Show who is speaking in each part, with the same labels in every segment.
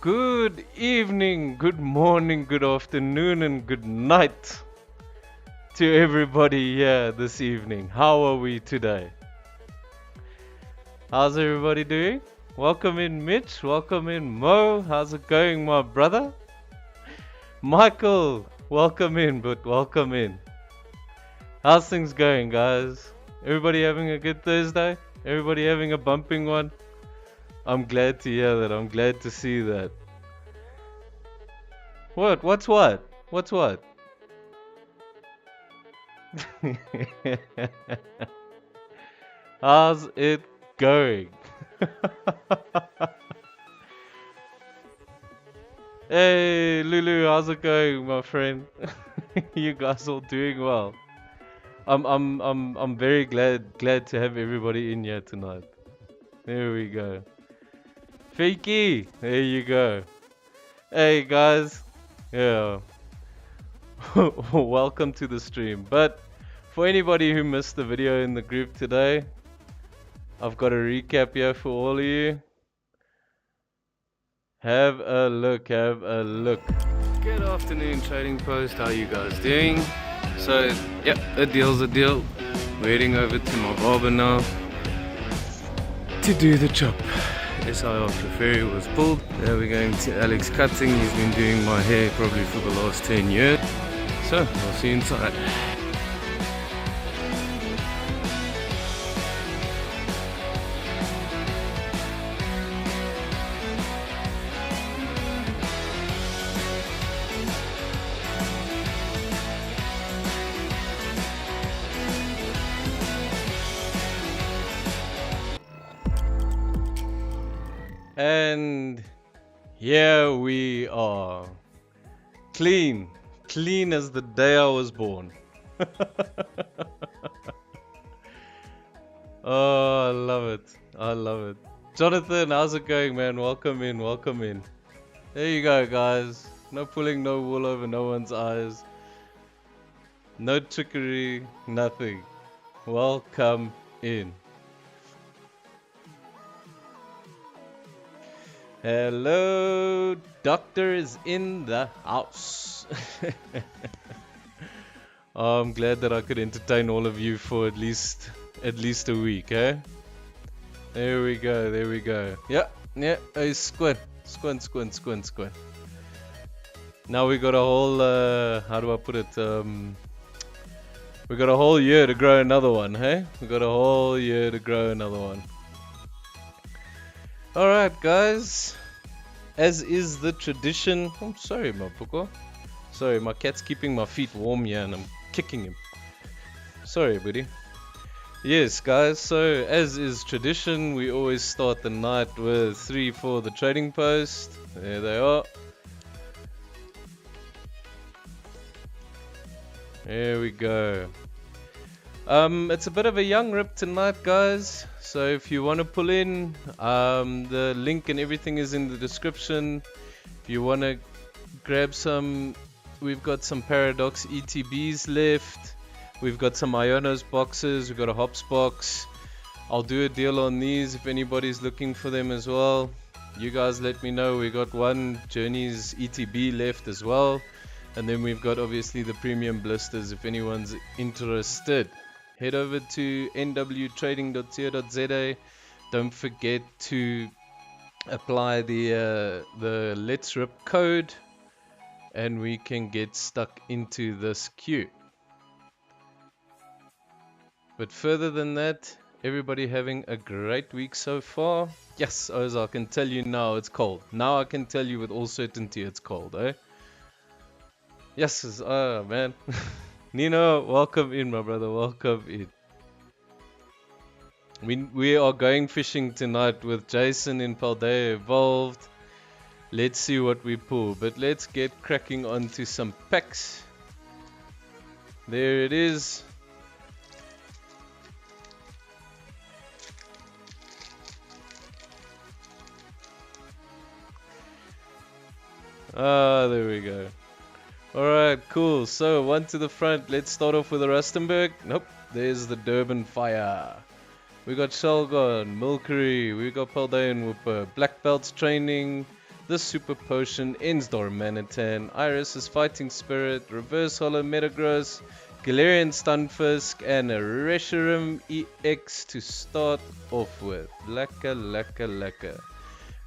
Speaker 1: Good evening, good morning, good afternoon, and good night to everybody here this evening. How are we today? How's everybody doing? Welcome in, Mitch. Welcome in, Mo. How's it going, my brother? Michael, welcome in, but welcome in. How's things going, guys? Everybody having a good Thursday? Everybody having a bumping one? I'm glad to hear that. I'm glad to see that. What? What's what? What's what? How's it going? Hey, Lulu, how's it going, my friend? You guys all doing well? I'm very glad to have everybody in here tonight. There we go. Fakey, there you go. Hey guys, yeah. Welcome to the stream. But for anybody who missed the video in the group today, I've got a recap here for all of you. Have a look, have a look. Good afternoon, Trading Post. How you guys doing? So, yep, a deal's a deal. Waiting over to my barber now to do the chop. SI after ferry was pulled. Now we're going to Alex Cutting. He's been doing my hair probably for the last 10 years. So, I'll see you inside. And here we are. Clean as the day I was born. Oh, I love it. Jonathan, how's it going, man? Welcome in. There you go, guys. No pulling no wool over no one's eyes. No trickery, nothing. Welcome in. Hello, doctor is in the house. Oh, I'm glad that I could entertain all of you for at least a week, eh? There we go. Yeah, hey, squint. Now we got a whole, how do I put it? We got a whole year to grow another one, hey? We got a whole year to grow another one. Alright, guys. As is the tradition. I'm sorry, my puko. Sorry, my cat's keeping my feet warm here and I'm kicking him. Sorry, buddy. Yes, guys, so as is tradition, we always start the night with 3 for the trading post. There they are. There we go. It's a bit of a young rip tonight, guys. So if you want to pull in, the link and everything is in the description. If you want to grab some, we've got some Paradox ETBs left. We've got some Ionos boxes. We've got a Hops box. I'll do a deal on these if anybody's looking for them as well. You guys let me know. We got one Journeys ETB left as well. And then we've got obviously the premium blisters if anyone's interested. Head over to nwtrading.co.za. Don't forget to apply the Let's Rip code and we can get stuck into this queue. But further than that, everybody having a great week so far. Yes, Oz, I can tell you now it's cold. Now I can tell you with all certainty it's cold, eh? Yes, man. Nino, welcome in, my brother. Welcome in. We are going fishing tonight with Jason in Paldea Evolved. Let's see what we pull. But let's get cracking onto some packs. There it is. Ah, there we go. Alright, cool. So, one to the front. Let's start off with the Rustenburg. Nope. There's the Durban Fire. We got Shelgon, Milkery. We got Paldean Whooper. Black Belts Training. the Super Potion, Ensdor Manitan, Iris' Fighting Spirit, Reverse Hollow Metagross, Galarian Stunfisk, and a Reshiram EX to start off with. Laka, laka, laka.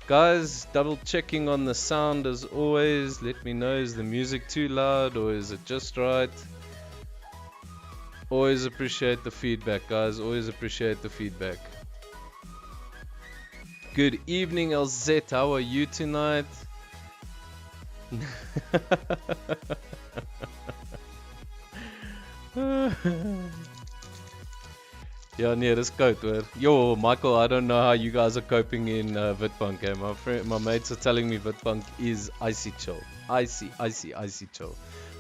Speaker 1: Guys, double checking on the sound as always. Let me know, is the music too loud or is it just right? Always appreciate the feedback, guys. Always appreciate the feedback. Good evening, LZ. How are you tonight? Ja, nee, dis koud hoor. Yo, Michael, I don't know how you guys are coping in Witbank. My mates are telling me Witbank is icy chill. Icy chill.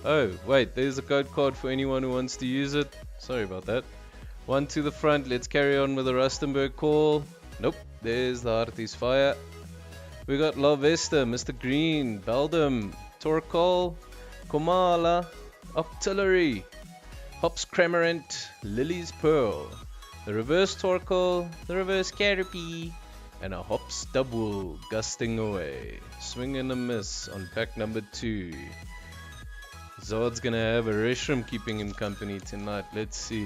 Speaker 1: Oh, wait, there's a code card for anyone who wants to use it. Sorry about that. One to the front, let's carry on with the Rustenburg call. Nope, there's the Hearty's Fire. We got Lavesta, Mr. Green, Beldum, Torkoal, Komala, Octillery, Hops Cramorant, Lily's Pearl, the reverse Torkoal, the reverse Caterpie, and a Hops Double gusting away. Swing and a miss on pack number 2. Zod's gonna have a Reshiram keeping him company tonight. Let's see.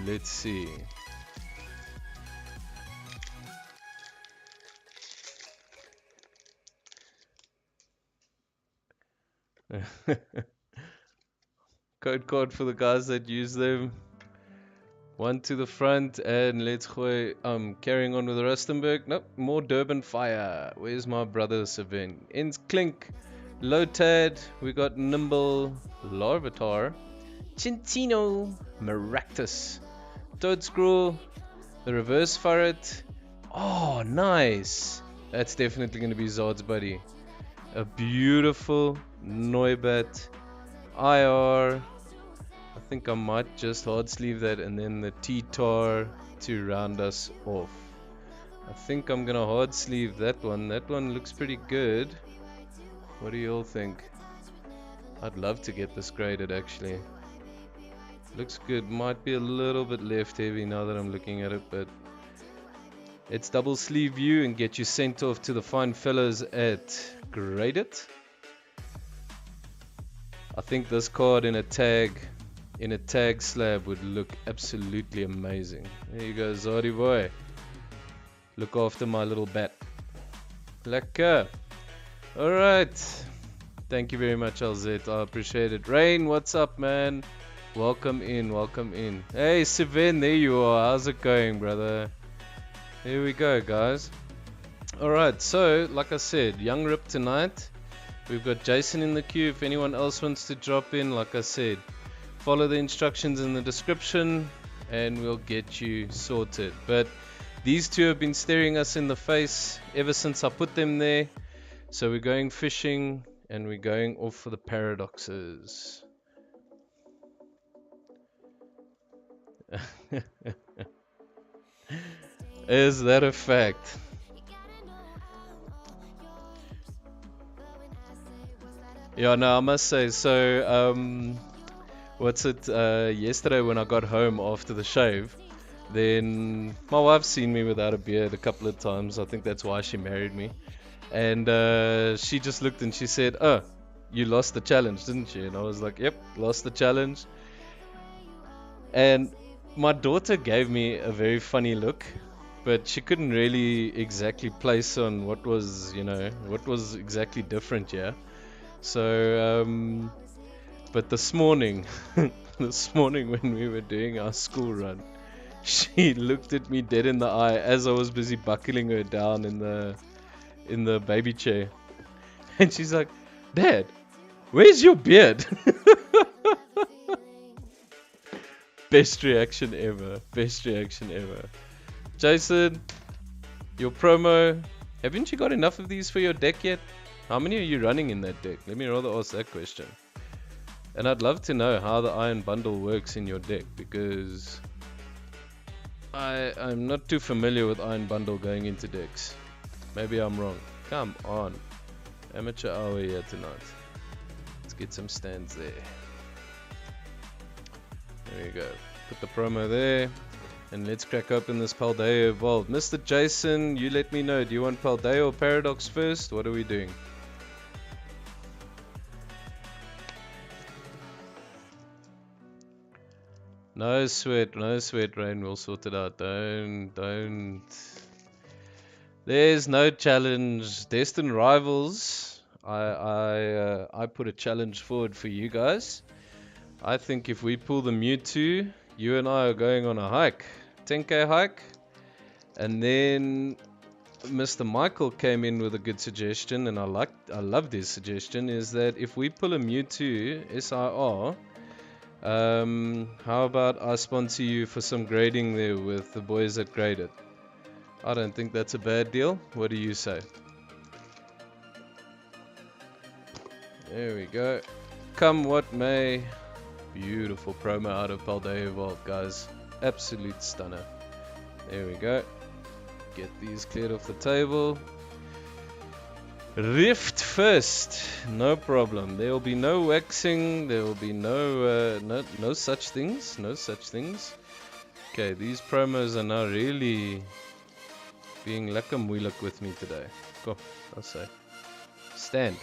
Speaker 1: Code card for the guys that use them. One to the front, and let's go. Carrying on with the Rustenburg. Nope, more Durban Fire. Where's my brother Savin? Ends Clink, Lotad. We got Nimble, Larvitar, Chintino, Maractus, Toadscrew, the Reverse Ferret. Oh, nice. That's definitely going to be Zod's buddy. A beautiful Noibat, IR. I think I might just hard sleeve that, and then the T-Tar to round us off. I think I'm gonna hard sleeve that one. That one looks pretty good. What do you all think? I'd love to get this graded actually. Looks good. Might be a little bit left heavy now that I'm looking at it, but let's double sleeve you and get you sent off to the fine fellows at Graded. I think this card in a tag slab would look absolutely amazing. There you go, Zodi boy. Look after my little bat. Lekker. Alright. Thank you very much, LZ. I appreciate it. Rain, what's up, man? Welcome in. Hey, Sven, there you are. How's it going, brother? Here we go, guys. Alright, so, like I said, Young Rip tonight. We've got Jason in the queue. If anyone else wants to drop in, like I said, follow the instructions in the description and we'll get you sorted. But these two have been staring us in the face ever since I put them there. So we're going fishing and we're going off for the paradoxes. Is that a fact? Yeah, no, I must say, so, yesterday when I got home after the shave, then my wife's seen me without a beard a couple of times. I think that's why she married me. And she just looked and she said, "Oh, you lost the challenge, didn't you?" And I was like, "Yep, lost the challenge." And my daughter gave me a very funny look, but she couldn't really exactly place on what was exactly different here. So, but this morning when we were doing our school run, she looked at me dead in the eye as I was busy buckling her down in the baby chair. And she's like, "Dad, where's your beard?" Best reaction ever. Jason, your promo, haven't you got enough of these for your deck yet? How many are you running in that deck? Let me rather ask that question. And I'd love to know how the Iron Bundle works in your deck, because I'm not too familiar with Iron Bundle going into decks. Maybe I'm wrong. Come on. Amateur hour here tonight. Let's get some stands there. There you go. Put the promo there. And let's crack open this Paldea Evolved. Mr. Jason, you let me know. Do you want Paldea or Paradox first? What are we doing? No sweat, Rain. We'll sort it out. Don't. There's no challenge. Destined Rivals. I put a challenge forward for you guys. I think if we pull the Mewtwo, you and I are going on a hike. 10k hike. And then Mr. Michael came in with a good suggestion, and I loved his suggestion, is that if we pull a Mewtwo SIR, how about I sponsor you for some grading there with the boys that grade it? I don't think that's a bad deal. What do you say? There we go. Come what may. Beautiful promo out of Paldea Vault, guys. Absolute stunner. There we go. Get these cleared off the table. Rift first, no problem. There will be no waxing. There will be no such things. No such things. Okay, these promos are now really being lekker moeilijk with me today. Go, I'll say. Stand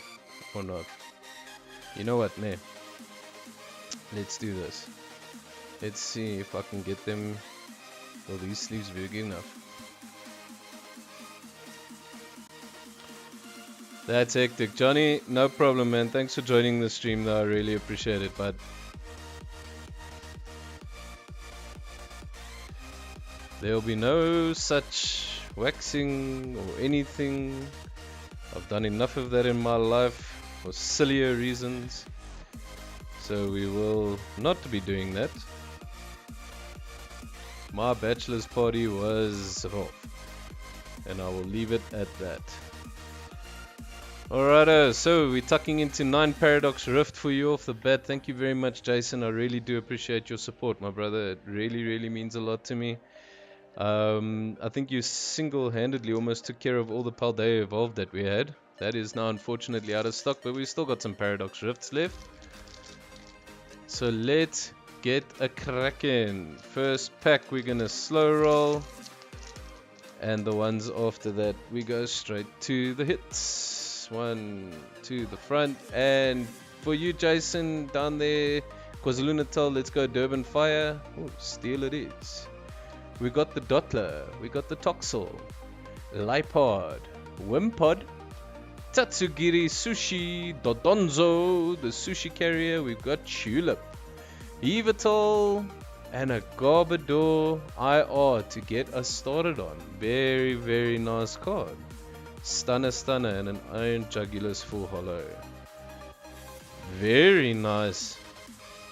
Speaker 1: or not. You know what, nah. Let's do this. Let's see if I can get them. Well, these sleeves big enough. That's hectic. Johnny, no problem, man. Thanks for joining the stream, though. I really appreciate it, bud. There will be no such waxing or anything. I've done enough of that in my life for sillier reasons. So we will not be doing that. My bachelor's party was rough. And I will leave it at that. Alrighto, so we're tucking into 9 Paradox Rift for you off the bat. Thank you very much, Jason. I really do appreciate your support, my brother. It really, really means a lot to me. I think you single-handedly almost took care of all the Paldea Evolved that we had. That is now unfortunately out of stock, but we've still got some Paradox Rifts left. So let's get a crackin'. First pack we're gonna slow roll. And the ones after that we go straight to the hits. One to the front, and for you, Jason, down there, KwaZulu-Natal, let's go Durban Fire. Oh, steel it is. We got the Dottler, we got the Toxel, Lipod, Wimpod, Tatsugiri Sushi, Dodonzo, the Sushi Carrier, we've got Tulip, Evital, and a Garbodor IR to get us started on. Very, very nice card. Stunner, and an Iron Jugulus full holo. Very nice.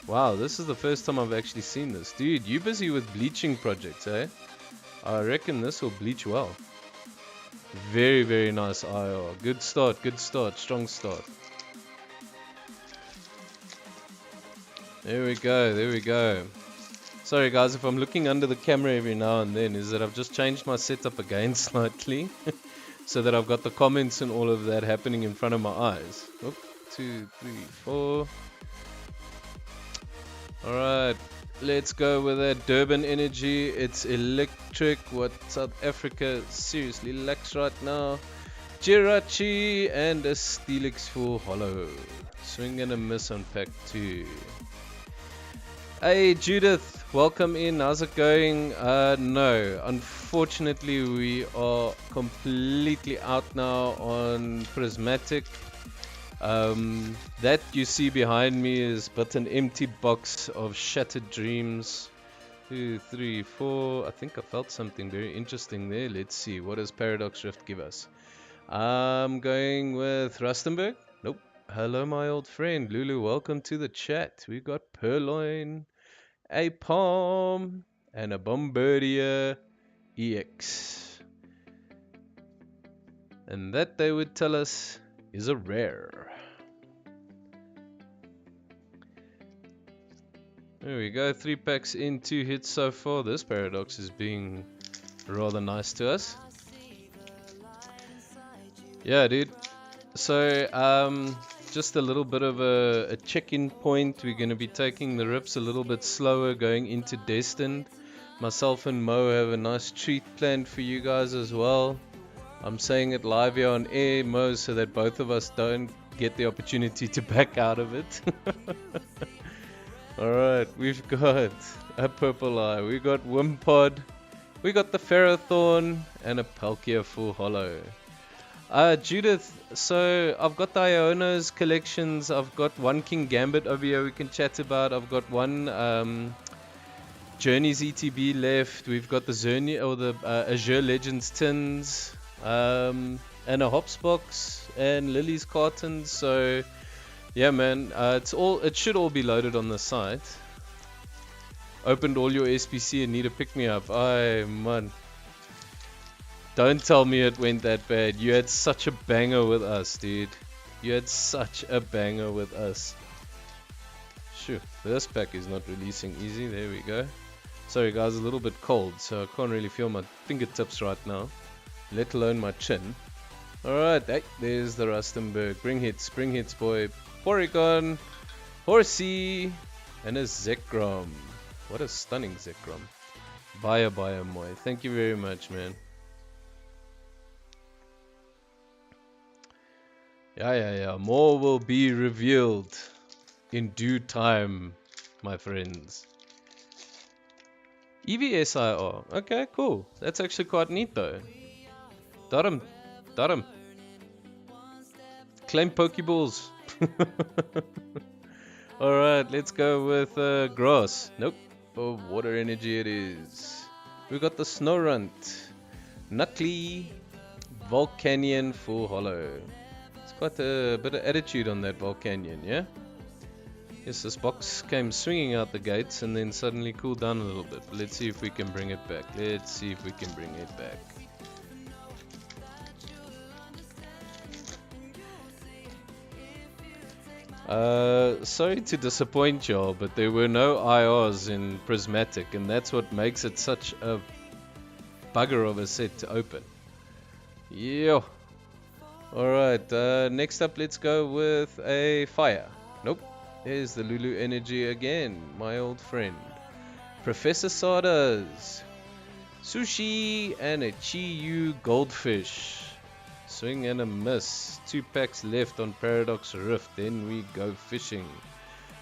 Speaker 1: Wow, this is the first time I've actually seen this. Dude, you busy with bleaching projects, eh? I reckon this will bleach well. Very, very nice IR. Good start, strong start. There we go. Sorry guys, if I'm looking under the camera every now and then, is that I've just changed my setup again slightly. So that I've got the comments and all of that happening in front of my eyes. Oop, 2, 3, 4. Alright, let's go with that Durban energy. It's electric. What South Africa seriously lacks right now. Jirachi and a Steelix full holo. Swing and a miss on pack 2. Hey Judith, welcome in. How's it going? No, unfortunately we are completely out now on Prismatic. That you see behind me is but an empty box of Shattered Dreams. 2, 3, 4. I think I felt something very interesting there. Let's see, what does Paradox Rift give us? I'm going with Rustenburg. Nope. Hello my old friend Lulu, welcome to the chat. We got Purloin, a Palm, and a Bombardier EX. And that they would tell us is a rare. There we go, 3 packs in, 2 hits so far. This Paradox is being rather nice to us. Yeah, dude. So, just a little bit of a check-in point. We're going to be taking the rips a little bit slower going into Destined. Myself and Mo have a nice treat planned for you guys as well. I'm saying it live here on air, Mo, so that both of us don't get the opportunity to back out of it. Alright, we've got a purple eye, we got Wimpod, we got the Ferrothorn, and a Palkia full holo. Judith, so I've got the Iono's collections, I've got one King Gambit over here we can chat about, I've got one Journey's ETB left, we've got the Zernia, or the Azure Legends tins, and a Hops box, and Lily's cartons, so yeah man, it should all be loaded on the site. Opened all your SPC and need a pick me up. Aye man. Don't tell me it went that bad. You had such a banger with us, dude. You had such a banger with us. Shoo, this pack is not releasing easy. There we go. Sorry guys, a little bit cold, so I can't really feel my fingertips right now, let alone my chin. Alright, hey, there's the Rustenburg. Bring hits, boy. Porygon, Horsey, and a Zekrom. What a stunning Zekrom. Baya Moy. Thank you very much, man. Yeah. More will be revealed in due time, my friends. EVSIR. Okay, cool. That's actually quite neat, though. Dot him. Claim Pokeballs. Alright, let's go with grass. Nope. Oh, water energy it is. We got the Snorunt, Nutley, Volcanion full holo. It's quite a bit of attitude on that Volcanion, yeah? Yes, this box came swinging out the gates and then suddenly cooled down a little bit. But let's see if we can bring it back. Sorry to disappoint y'all, but there were no IRs in Prismatic, and that's what makes it such a bugger of a set to open. Yo. Alright, next up let's go with a fire. Nope. There's the Lulu Energy again, my old friend. Professor Sodas, Sushi, and a Chi-Yu Goldfish. Swing and a miss. 2 packs left on Paradox Rift, then we go fishing.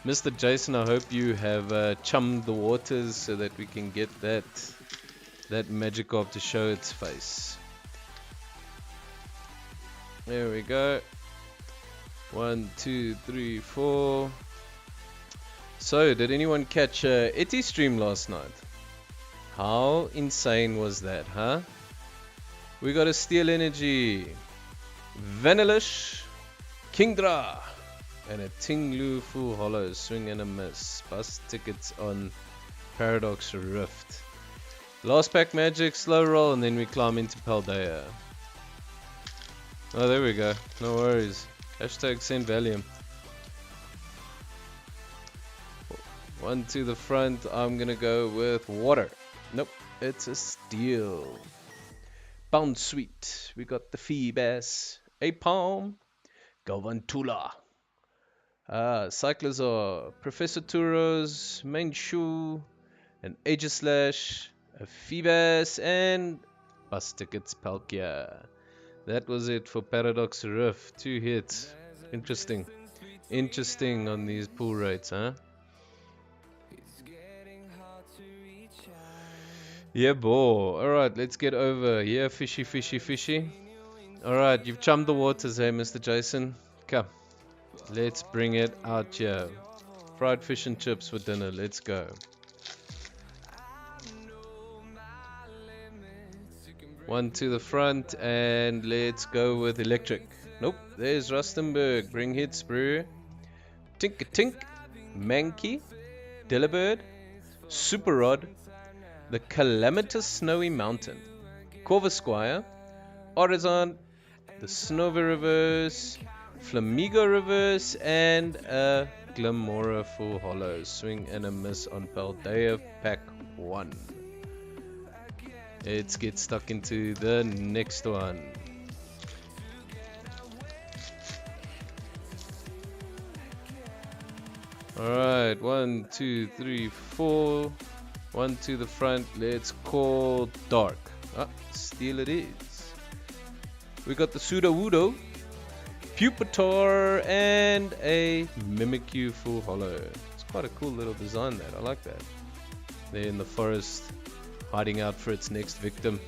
Speaker 1: Mr. Jason, I hope you have chummed the waters so that we can get that Magikarp to show its face. There we go. 1, 2, 3, 4. So, did anyone catch Etty stream last night? How insane was that, huh? We got a Steel Energy, Vanillish, Kingdra, and a Tinglu full holo. Swing and a miss. Bus tickets on Paradox Rift. Last pack magic, slow roll, and then we climb into Paldea. Oh, there we go. No worries. Hashtag send Valium. 1 to the front. I'm gonna go with water. Nope, it's a steel. Bound Sweet. We got the Feebas, a Palm, Galvantula, Cyclozar, Professor Turos, Manchu, an Aegislash, a Feebas, and Bus Tickets Palkia. That was it for Paradox Rift. 2 hits. Interesting on these pull rates, huh? Yeah, boy. Alright, let's get over here. Fishy. Alright, you've chummed the waters, hey, Mr. Jason. Come. Let's bring it out here. Fried fish and chips for dinner. Let's go. One to the front, and let's go with electric. Nope, there's Rustenburg. Bring hits, bro. Tink, Mankey, Delibird, Super Rod, the Calamitous Snowy Mountain, Corvusquire, Orizon, the Snova Reverse, Flamigo Reverse, and a Glamora full holo. Swing and a miss on Paldea pack 1. Let's get stuck into the next one. Alright, 1, 2, 3, 4. 1 to the front. Let's call dark. Steel it is. We got the Sudowoodo, Pupitar, and a Mimikyu full holo. It's quite a cool little design that. I like that. They're in the forest, hiding out for its next victim.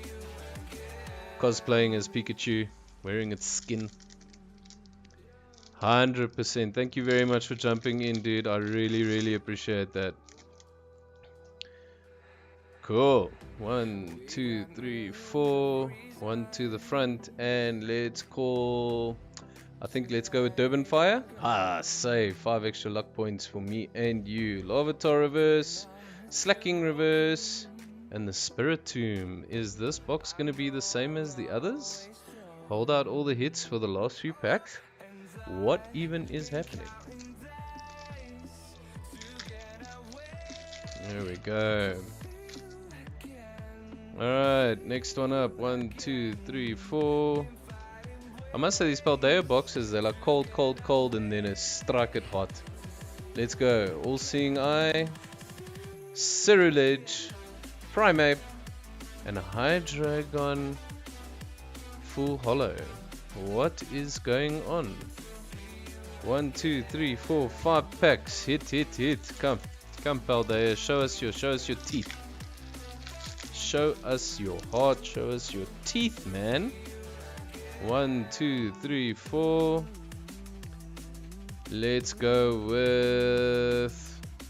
Speaker 1: Cosplaying as Pikachu, wearing its skin. 100%. Thank you very much for jumping in, dude. I really, really appreciate that. Cool. 1, 2, 3, 4. 1 to the front. And let's call... I think let's go with Durban Fire. Ah, save. 5 extra luck points for me and you. Larvitar reverse. Slacking reverse. And the Spirit Tomb. Is this box going to be the same as the others? Hold out all the hits for the last few packs. What even is happening? There we go. Alright, next one up. 1, 2, 3, 4. I must say these Paldea boxes, they're like cold, cold, cold, and then a strike it hot. Let's go. All-Seeing Eye, Cerulege, Primeape, and a Hydreigon full hollow. What is going on? 1, 2, 3, 4, 5 packs. Hit, hit, hit. Come, come, Paldea. Show us your teeth. Show us your heart. Show us your teeth, man. 1, 2, 3, 4. Let's go with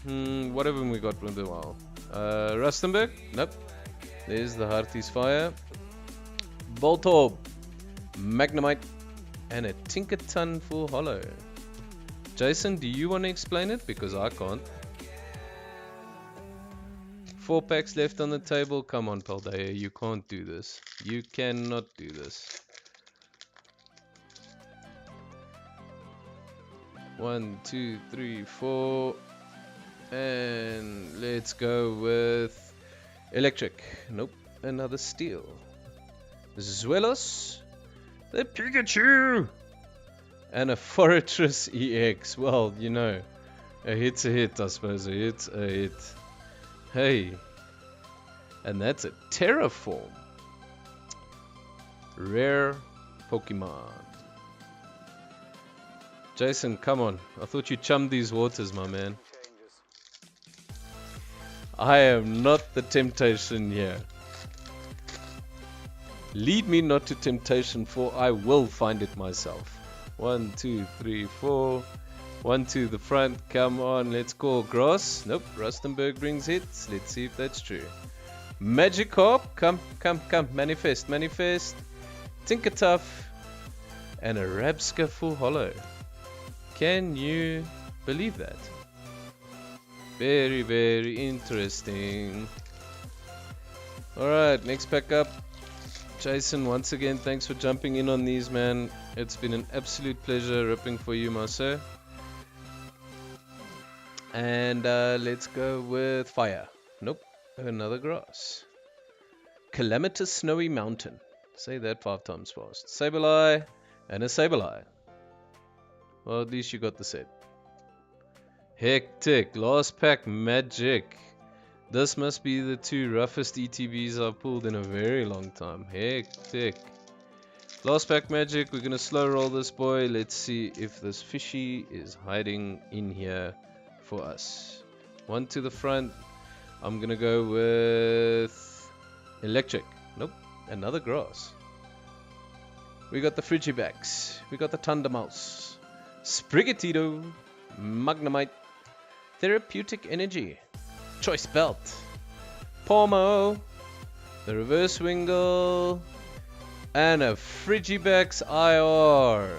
Speaker 1: what haven't we got with a while? Rustenburg? Nope. There's the Hearty's Fire. Voltorb, Magnemite, and a Tinkerton full hollow. Jason, do you want to explain it? Because I can't. 4 packs left on the table. Come on, Paldea, you can't do this. You cannot do this. 1, 2, 3, 4. And let's go with Electric. Nope, another Steel. Zwelos, the Pikachu, and a Fortress EX. Well, you know, a hit's a hit, I suppose. A hit's a hit. Hey, and that's a Terraform. Rare Pokemon. Jason, come on. I thought you chummed these waters, my man. I am not the temptation here. Lead me not to temptation, for I will find it myself. 1, 2, 3, 4. 1 to the front. Come on, let's call Grass. Nope, Rustenburg brings hits. Let's see if that's true. Magikarp, come, come, come. Manifest, manifest. Tinkertuff. And a Rabska full hollow. Can you believe that? Very, very interesting. Alright, next pack up. Jason, once again, thanks for jumping in on these, man. It's been an absolute pleasure ripping for you, my sir. And let's go with Fire. Nope, another Grass. Calamitous Snowy Mountain. Say that 5 times fast. Sableye and a Sableye. Well, at least you got the set. Hectic. Last pack magic. This must be the 2 roughest ETBs I've pulled in a very long time. Hectic. Last pack magic. We're going to slow roll this boy. Let's see if this Fishy is hiding in here for us. 1 to the front. I'm going to go with Electric. Nope. Another Grass. We got the Frigibax. We got the Thundermouse. Sprigatito. Magnemite. Therapeutic Energy. Choice Belt. Pomo. The Reverse Wingle. And a Frigibax IR.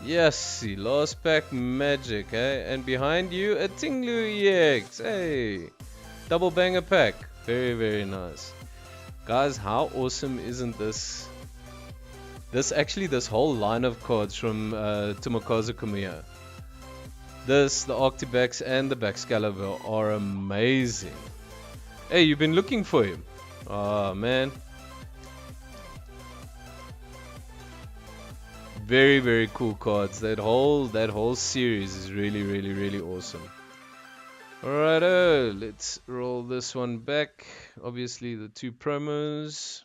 Speaker 1: Yes, the last pack magic, eh? And behind you, a Tinglu EX. Hey. Double banger pack. Very, very nice. Guys, how awesome isn't this? This whole line of cards from Tomokazu Komiya. This, the Arctibax and the Baxcalibur are amazing. Hey, you've been looking for him. Oh man. Very, very cool cards. That whole series is really, really, really awesome. Alrighto, let's roll this one back. Obviously the 2 promos.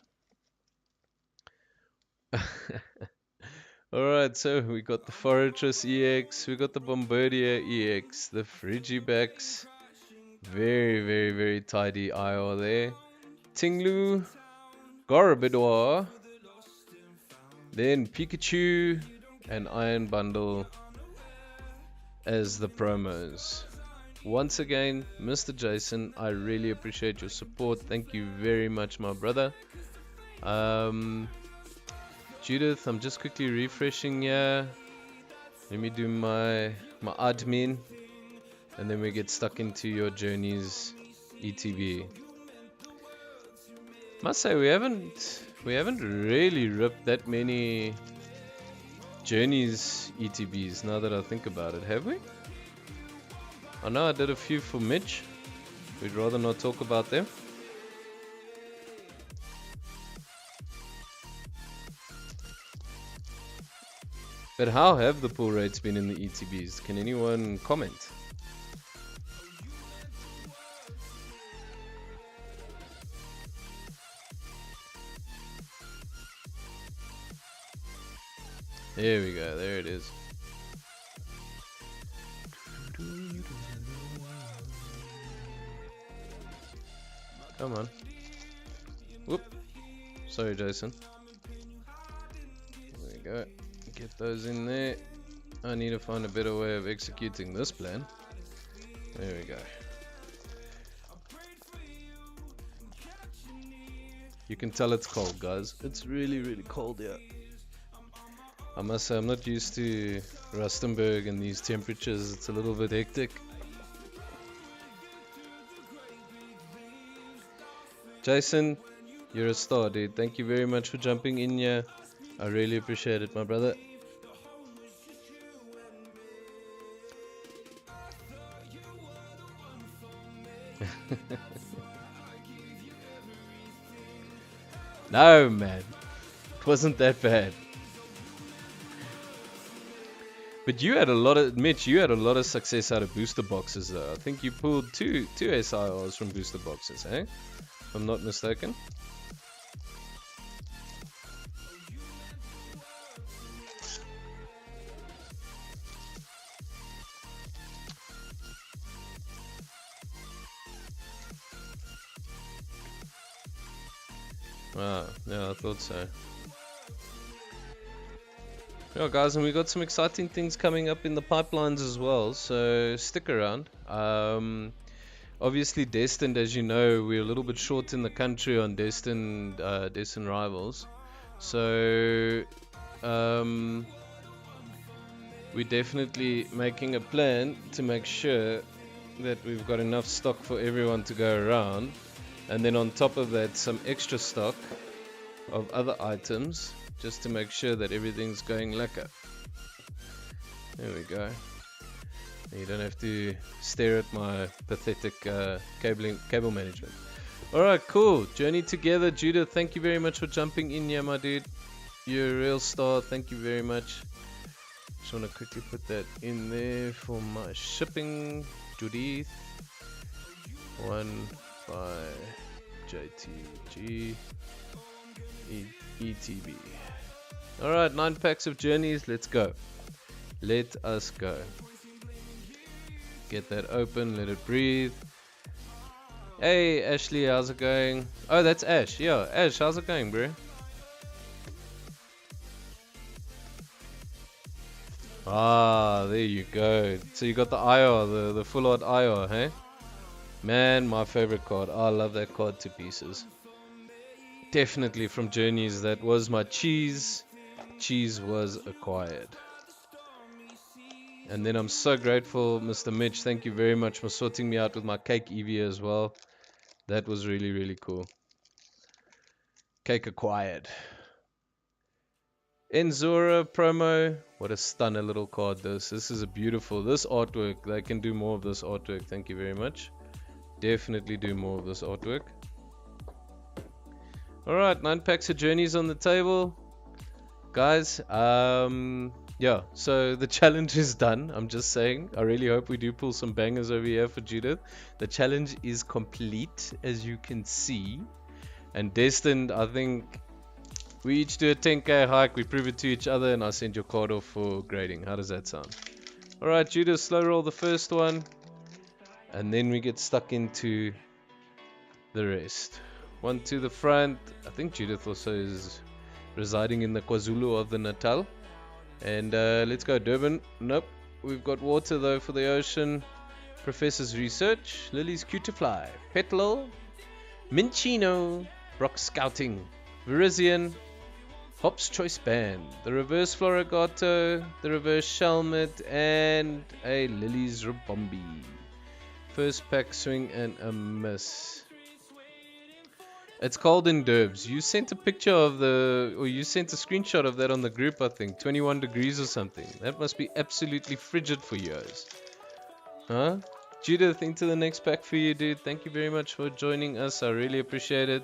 Speaker 1: Alright, so we got the Fortress EX, we got the Bombardier EX, the Frigibacks. Very, very, very tidy IR there. Tinglu, Garbodor, then Pikachu, and Iron Bundle as the promos. Once again, Mr. Jason, I really appreciate your support. Thank you very much, my brother. Judith, I'm just quickly refreshing here. Let me do my admin, and then we get stuck into your journeys ETB. Must say we haven't really ripped that many journeys ETBs now that I think about it, have we? I know I did a few for Mitch. We'd rather not talk about them. But how have the pull rates been in the ETBs? Can anyone comment? There we go, there it is. Come on. Whoop. Sorry, Jason. There we go. Get those in there. I need to find a better way of executing this plan. There we go. You can tell it's cold, guys. It's really, really cold here. I must say, I'm not used to Rustenburg and these temperatures. It's a little bit hectic. Jason, you're a star, dude. Thank you very much for jumping in here. I really appreciate it, my brother. No, man. It wasn't that bad. But you had a lot of, Mitch, you had a lot of success out of booster boxes though. I think you pulled two SIRs from booster boxes, eh? If I'm not mistaken. Wow, yeah, I thought so. Yeah, guys, and we got some exciting things coming up in the pipelines as well, so stick around. Obviously, Destined, as you know, we're a little bit short in the country on Destined Rivals, so we're definitely making a plan to make sure that we've got enough stock for everyone to go around. And then on top of that, some extra stock of other items, just to make sure that everything's going lekker. There we go. You don't have to stare at my pathetic cable management. Alright, cool. Journey together. Judith, thank you very much for jumping in here, my dude. You're a real star. Thank you very much. Just want to quickly put that in there for my shipping. Judith. 1 by JTG ETB. Alright, 9 packs of journeys. Let's go. Let us go. Get that open. Let it breathe. Hey, Ashley, how's it going? Oh, that's Ash. Yeah, Ash, how's it going, bro? Ah, there you go. So you got the IR, the full art IR, hey? Man, my favorite card. I love that card to pieces. Definitely from Journeys, that was my cheese. Cheese was acquired. And then I'm so grateful, Mr. Mitch. Thank you very much for sorting me out with my cake EV as well. That was really, really cool. Cake acquired. Enzora promo. What a stunner little card this. This is a beautiful. This artwork. They can do more of this artwork. Thank you very much. Definitely do more of this artwork. Alright, 9 packs of journeys on the table. Guys, yeah, so the challenge is done. I'm just saying. I really hope we do pull some bangers over here for Judith. The challenge is complete, as you can see. And Destined, I think We each do a 10k hike, we prove it to each other, and I send your card off for grading. How does that sound? Alright, Judah, slow roll the first one. And then we get stuck into the rest. One to the front. I think Judith also is residing in the KwaZulu or the Natal. And let's go Durban. Nope. We've got water though for the ocean. Professor's research. Lily's cute to fly. Petal. Minchino. Rock scouting. Virizion. Hop's choice band. The reverse Florigato. The reverse Shelmet. And a Lily's Rabombi. First pack swing and a miss. It's cold in Durbs. You sent a picture of you sent a screenshot of that on the group, I think. 21 degrees or something. That must be absolutely frigid for you guys. Huh? Judith, into the next pack for you, dude. Thank you very much for joining us. I really appreciate it.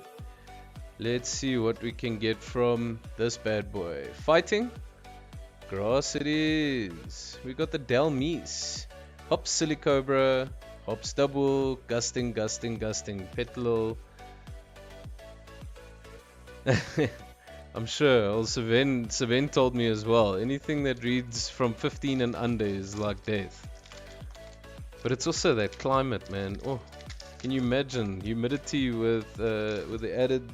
Speaker 1: Let's see what we can get from this bad boy. Fighting? Grass it is. We got the Delmise. Hops Silly Cobra. Hops Double. Gusting. Petal. I'm sure. Also, Sven told me as well. Anything that reads from 15 and under is like death. But it's also that climate, man. Oh, can you imagine humidity with the added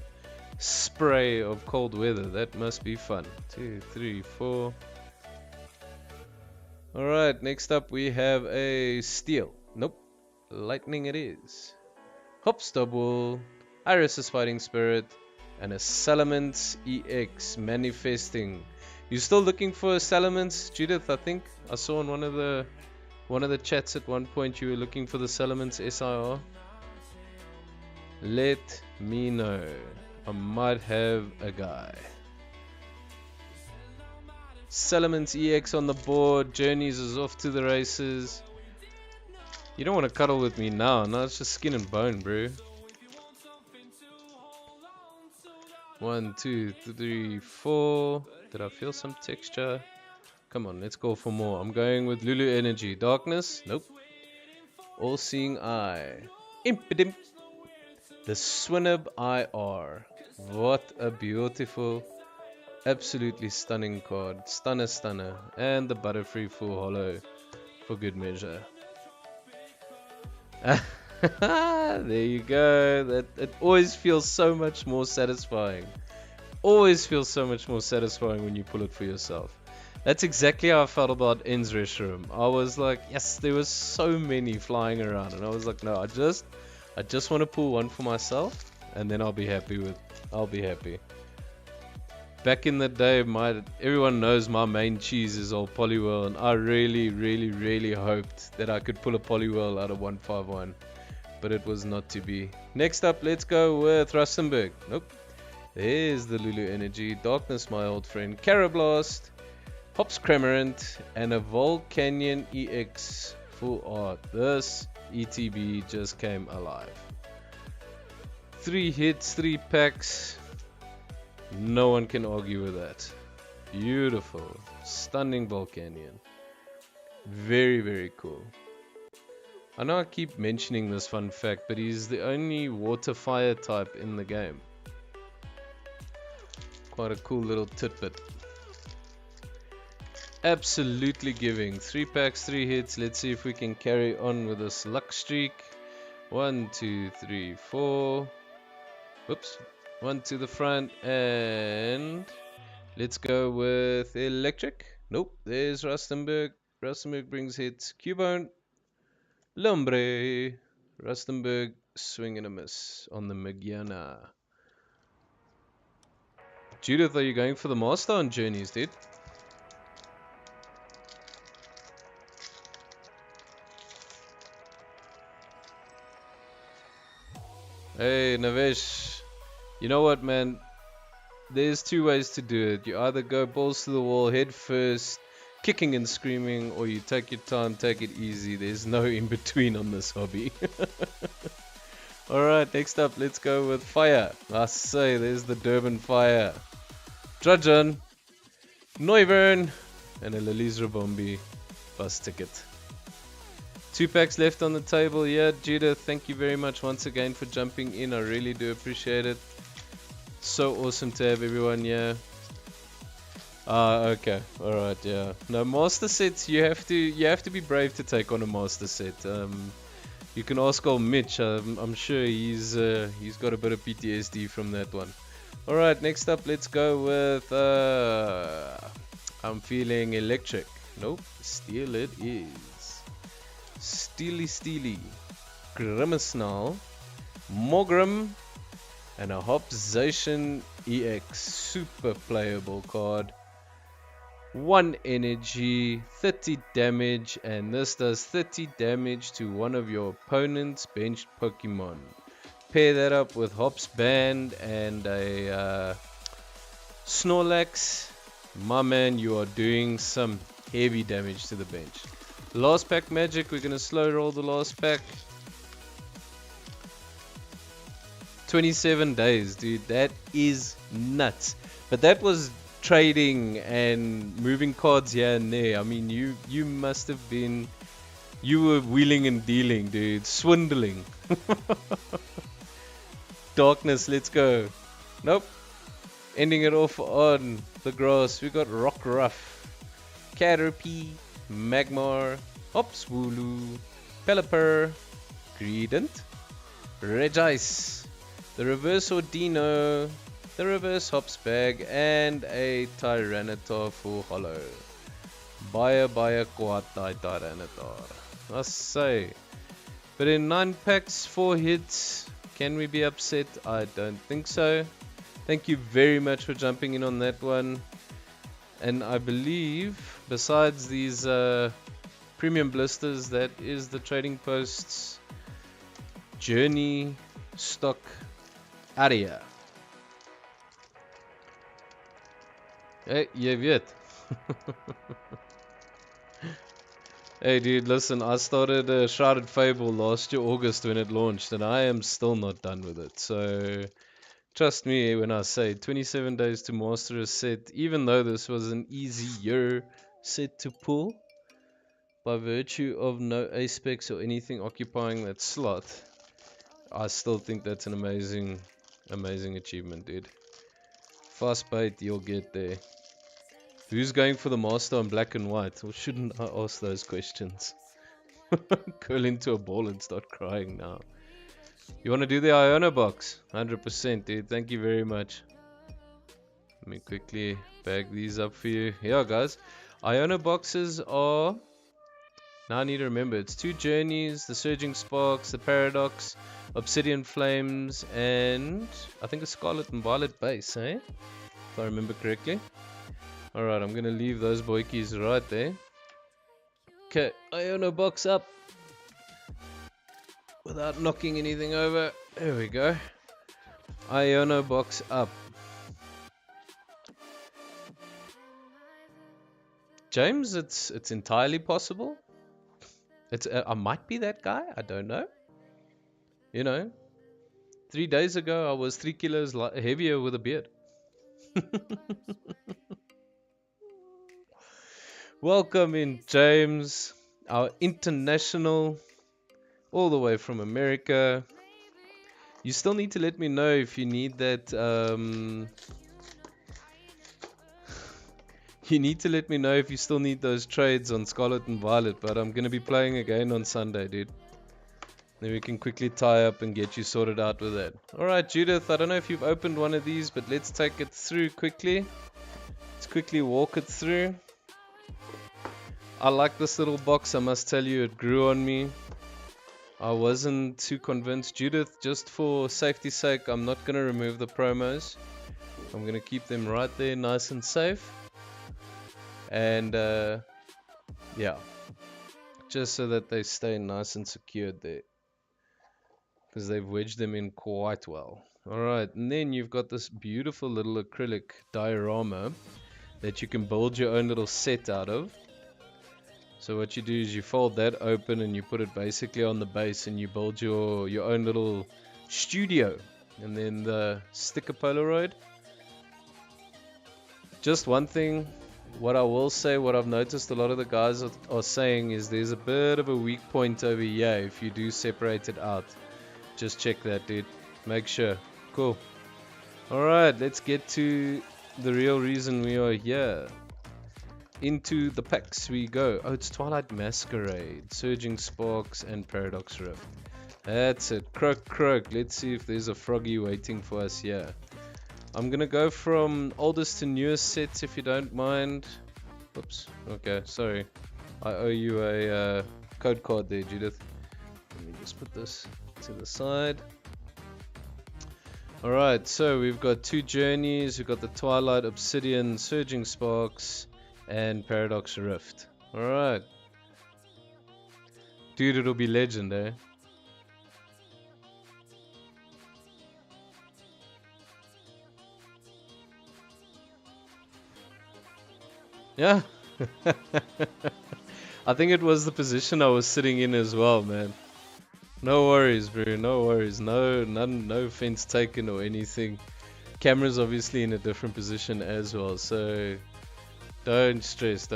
Speaker 1: spray of cold weather? That must be fun. 2, 3, 4. All right. Next up, we have a steel. Nope. Lightning it is. Hops Double. Iris' Fighting Spirit. And a Salamence EX manifesting. You still looking for a Salamence, Judith? I think I saw in one of the chats at one point you were looking for the Salamence SIR. Let me know. I might have a guy. Salamence EX on the board. Journeys is off to the races. You don't want to cuddle with me now. No, it's just skin and bone, bro. 1, 2, 3, 4. Did I feel some texture? Come on, let's go for more. I'm going with Lulu Energy. Darkness? Nope. All Seeing Eye. Impidimp. The Swinub IR. What a beautiful, absolutely stunning card. Stunner. And the Butterfree Full Hollow for good measure. There you go. It always feels so much more satisfying. Always feels so much more satisfying when you pull it for yourself. That's exactly how I felt about Ends Restroom. I was like, yes, there was so many flying around, and I was like, no, I just want to pull one for myself, and then I'll be happy. Back in the day, everyone knows my main cheese is old Poliwhirl, and I really hoped that I could pull a Poliwhirl out of 151. But it was not to be. Next up, let's go with Rustenburg. Nope. There's the Lulu Energy. Darkness, my old friend. Carablast. Hops Cramorant. And a Volcanion EX full art. This ETB just came alive. 3 hits, 3 packs. No one can argue with that. Beautiful. Stunning Volcanion. Very cool. I know I keep mentioning this fun fact, but he's the only water-fire type in the game. Quite a cool little tidbit. Absolutely giving. 3 packs, 3 hits. Let's see if we can carry on with this luck streak. 1, 2, 3, 4. Whoops. 1 to the front, and let's go with Electric. Nope. There's Rustenburg. Rustenburg brings hits. Cubone. Lombre. Rustenburg, swing and a miss on the Magiana. Judith, are you going for the master on Journeys, dude? Hey, Navesh. You know what, man? There's 2 ways to do it. You either go balls to the wall, head first, kicking and screaming, or you take your time, take it easy. There's no in between on this hobby. Alright, next up, let's go with Fire. I say, there's the Durban Fire. Trudgeon, Noivern, and a Lily's Rabombi bus ticket. 2 packs left on the table. Yeah, Judith, thank you very much once again for jumping in. I really do appreciate it. So awesome to have everyone here. Okay, all right, yeah. No, master sets. You have to be brave to take on a master set. You can ask old Mitch. I'm sure he's got a bit of PTSD from that one. All right, next up, let's go with I'm feeling electric. Nope, steel it is. Steely, Grimmesnal, Mogrim, and a Hopzation EX. Super playable card. 1 energy, 30 damage, and this does 30 damage to one of your opponent's benched Pokemon. Pair that up with Hop's Band and a Snorlax. My man, you are doing some heavy damage to the bench. Last pack magic, we're going to slow roll the last pack. 27 days, dude, that is nuts. But that was trading and moving cards here and there. I mean, you must have been, you were wheeling and dealing, dude, swindling. Darkness, let's go. Nope. Ending it off on the grass. We got Rockruff, Caterpie, Magmar, Hopswooloo, Pelipper, Greedent, Regice, the reverse Ordino, the reverse Hopsbag, and a Tyranitar for Hollow. Baya Quatai Tyranitar. I say. But in 9 packs, 4 hits, can we be upset? I don't think so. Thank you very much for jumping in on that one. And I believe, besides these premium blisters, that is the Trading Post's Journey stock area. Hey, jy weet. Hey dude, listen, I started Shrouded Fable last year August when it launched, and I am still not done with it. So trust me when I say 27 days to master a set, even though this was an easier set to pull, by virtue of no aspects or anything occupying that slot, I still think that's an amazing achievement, dude. Fast bait, you'll get there. Who's going for the master on black and white? Or shouldn't I ask those questions? Curl into a ball and start crying now. You want to do the Iono box? 100%, dude. Thank you very much. Let me quickly bag these up for you. Yeah, guys. Iono boxes are... Now I need to remember. It's 2 journeys, the Surging Sparks, the Paradox, Obsidian Flames, and I think a Scarlet and Violet base, eh? If I remember correctly. Alright, I'm gonna leave those boykies right there. Okay, Iono box up. Without knocking anything over. There we go. Iono box up. James, it's entirely possible. I might be that guy. I don't know. You know, 3 days ago I was 3 kilos heavier with a beard. Welcome in, James, our international, all the way from America. You still need to let me know if you need that. You need to let me know if you still need those trades on Scarlet and Violet, but I'm gonna be playing again on Sunday, dude. Then we can quickly tie up and get you sorted out with that. Alright, Judith, I don't know if you've opened one of these, but let's take it through quickly. Let's quickly walk it through. I like this little box, I must tell you, it grew on me. I wasn't too convinced. Judith, just for safety's sake, I'm not going to remove the promos. I'm going to keep them right there, nice and safe. And, yeah. Just so that they stay nice and secured there. Because they've wedged them in quite well. Alright, and then you've got this beautiful little acrylic diorama that you can build your own little set out of. So what you do is you fold that open and you put it basically on the base and you build your own little studio. And then the sticker Polaroid. Just one thing, what I will say, what I've noticed a lot of the guys are saying is there's a bit of a weak point over here if you do separate it out. Just check that, dude. Make sure. Cool. Alright, let's get to the real reason we are here. Into the packs we go. Oh, it's Twilight Masquerade, Surging Sparks, and Paradox Rift. That's it. Croak. Let's see if there's a froggy waiting for us here. I'm gonna go from oldest to newest sets if you don't mind. Oops. Okay, sorry. I owe you a code card there, Judith. Let me just put this to the side. Alright, so we've got 2 journeys. We've got the Twilight Obsidian, Surging Sparks, and Paradox Rift. Alright. Dude, it'll be legend, eh? Yeah. I think it was the position I was sitting in as well, man. No worries, bro. No worries. No offense taken or anything. Camera's obviously in a different position as well, so don't stress.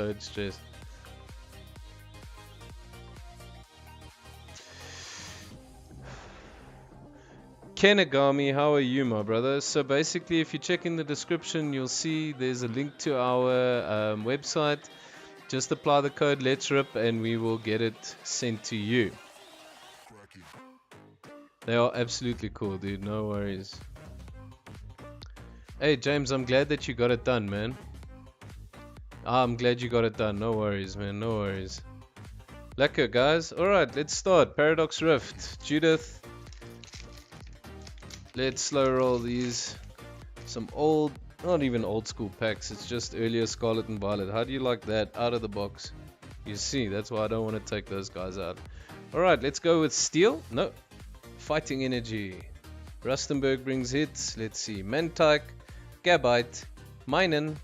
Speaker 1: Kenagami, how are you, my brother? So basically, if you check in the description, you'll see there's a link to our website. Just apply the code Let's Rip and we will get it sent to you. They are absolutely cool, dude. No worries. Hey, James, I'm glad that you got it done, man. I'm glad you got it done. No worries, man. No worries. Lekker, guys. Alright, let's start. Paradox Rift. Judith. Let's slow roll these. Some old, not even old school packs. It's just earlier Scarlet and Violet. How do you like that out of the box? You see, that's why I don't want to take those guys out. Alright, let's go with Steel. No. Fighting Energy. Rustenburg brings hits. Let's see. Mantike. Gabite. Minen.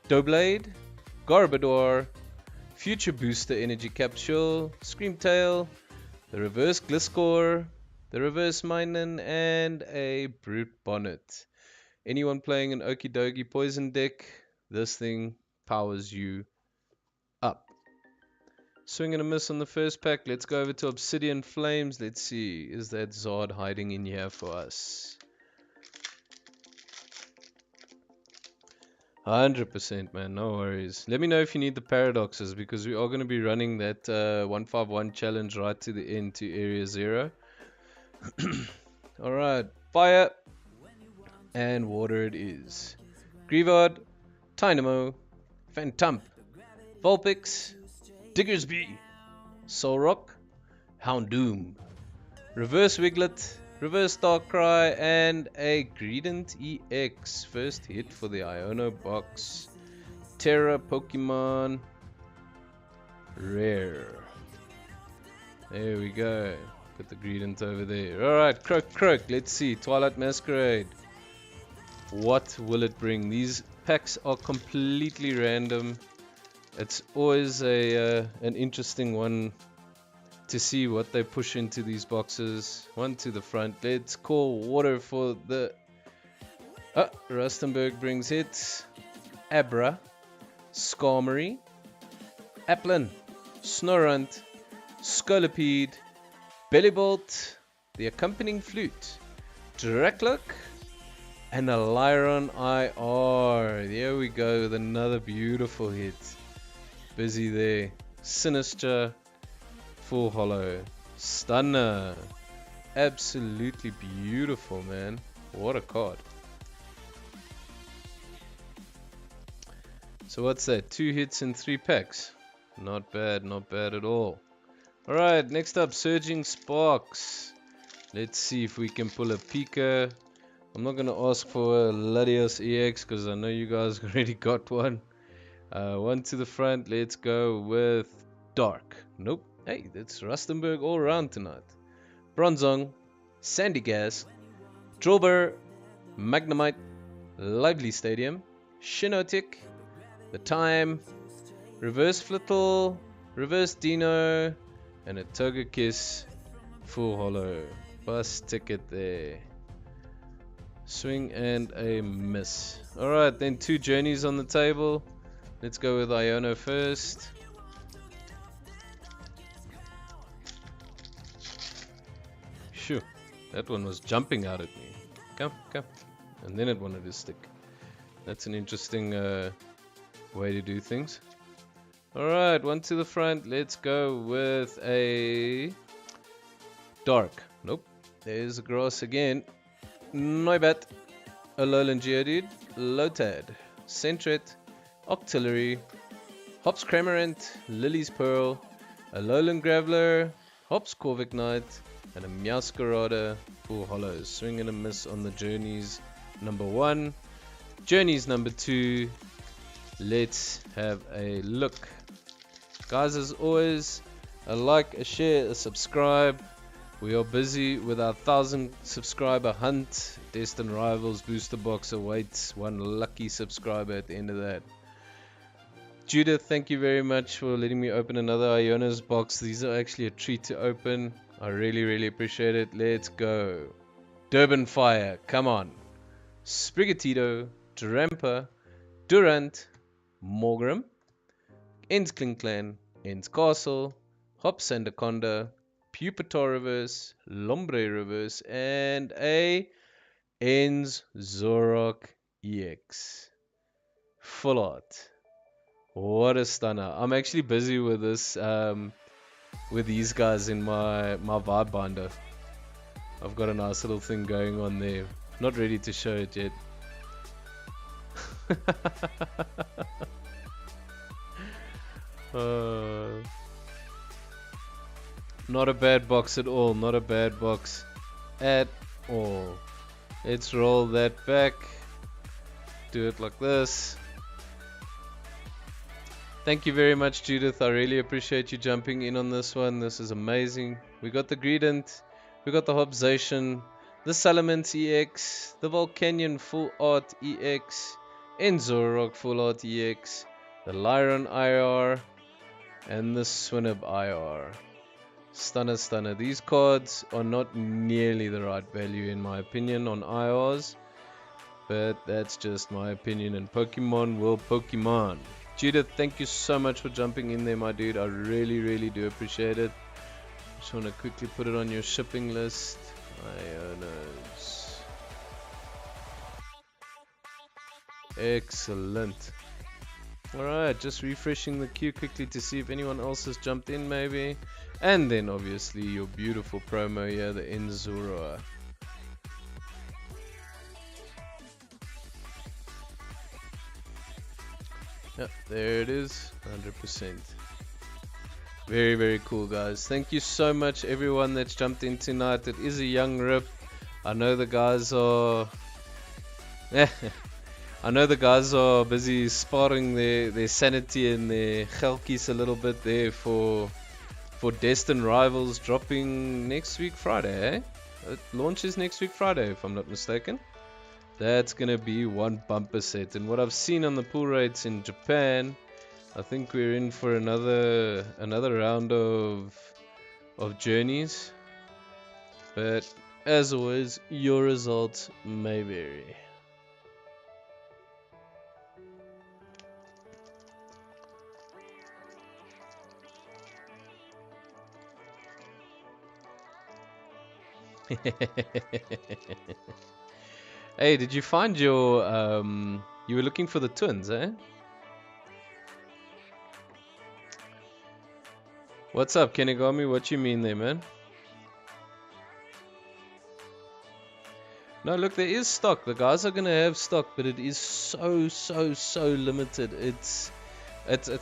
Speaker 1: Doublade. Garbodor. Future Booster Energy Capsule. Screamtail. The Reverse Gliscor. The Reverse Minen. And a Brute Bonnet. Anyone playing an Okie Dokie Poison deck, this thing powers you up. Swing and a miss on the first pack. Let's go over to Obsidian Flames. Let's see. Is that Zard hiding in here for us? 100%, man. No worries. Let me know if you need the paradoxes because we are going to be running that 151 challenge right to the end to Area 0. Alright. Fire. And water it is. Grievard. Tynamo. Phantump. Vulpix. Diggersby. Solrock. Houndoom. Reverse Wiglet. Reverse Darkrai. And a Greedent EX. First hit for the Iono box. Terra Pokemon. Rare. There we go. Put the Greedent over there. Alright, Croak. Let's see. Twilight Masquerade. What will it bring? These packs are completely random. It's always an interesting one to see what they push into these boxes. One to the front. Let's call water for the... Rustenburg brings hits. Abra. Skarmory. Applin. Snorunt. Scolipede. Bellibolt. The accompanying flute. Dracloak. And a Lyron IR. There we go with another beautiful hit. Busy there. Sinister. Full Hollow. Stunner. Absolutely beautiful, man. What a card. So what's that? 2 hits in 3 packs. Not bad at all. Alright, next up, Surging Sparks. Let's see if we can pull a Pika. I'm not going to ask for a Latios EX because I know you guys already got one. One to the front. Let's go with Dark. Nope. Hey, that's Rustenburg all around tonight. Bronzong. Sandygas. Drillbur. Magnemite. Lively Stadium. Shinotic. The Time. Reverse Flittle. Reverse Dino. And a Togekiss. Full Hollow. Bus ticket there. Swing and a miss. Alright, then 2 journeys on the table. Let's go with Iono first. Phew, that one was jumping out at me. Come. and then it wanted to stick. That's an interesting way to do things. Alright, one to the front. Let's go with a dark. Nope. There's the grass again. Noibat. A lowland geodude. Lotad. Centret. Octillery. Hops Cramorant. Lily's Pearl. A lowland Graveler. Hops Corviknight. And a Meowscarada. Full hollows. Swing and a miss on the Journeys number 1. Journeys number 2. Let's have a look. Guys, as always, a like, a share, a subscribe. We are busy with our 1,000 subscriber hunt. Destined Rivals booster box awaits one lucky subscriber at the end of that. Judith, thank you very much for letting me open another Iona's box. These are actually a treat to open. I really appreciate it. Let's go. Durban Fire, come on. Sprigatito, Tarampa, Durant, Morgrim, Ents Klinklan, Ents Castle, Hops Anaconda, Pupitar Reverse, Lombre Reverse, and a Ents Zorok EX. Full art. What a stunner. I'm actually busy with this, with these guys in my vibe binder. I've got a nice little thing going on there. Not ready to show it yet. Not a bad box at all. Not a bad box at all. Let's roll that back. Do it like this. Thank you very much, Judith. I really appreciate you jumping in on this one. This is amazing. We got the Greedent. We got the Hobzation. The Salamence EX. The Volcanion Full Art EX. Enzorok Full Art EX. The Lyron IR. And the Swinub IR. Stunner. These cards are not nearly the right value in my opinion on IRs. But that's just my opinion, and Pokemon will Pokemon. Judith, thank you so much for jumping in there, my dude. I really do appreciate it. Just want to quickly put it on your shipping list. Ionos. Excellent. Alright, just refreshing the queue quickly to see if anyone else has jumped in maybe. And then obviously your beautiful promo here, the Enzora. Yep, there it is, 100%. Very cool, guys. Thank you so much everyone that's jumped in tonight. It is a young rip. I know the guys are I know the guys are busy sparring their sanity and their gelkies a little bit there for Destined Rivals dropping next week Friday, eh? It launches next week Friday if I'm not mistaken. That's gonna be one bumper set, and what I've seen on the pull rates in Japan, I think we're in for another round of journeys. But as always, your results may vary. Hey, did you find your you were looking for the twins, eh? What's up, Kenigami? What you mean there, man? No, look, there is stock. The guys are gonna have stock, but it is so limited. It's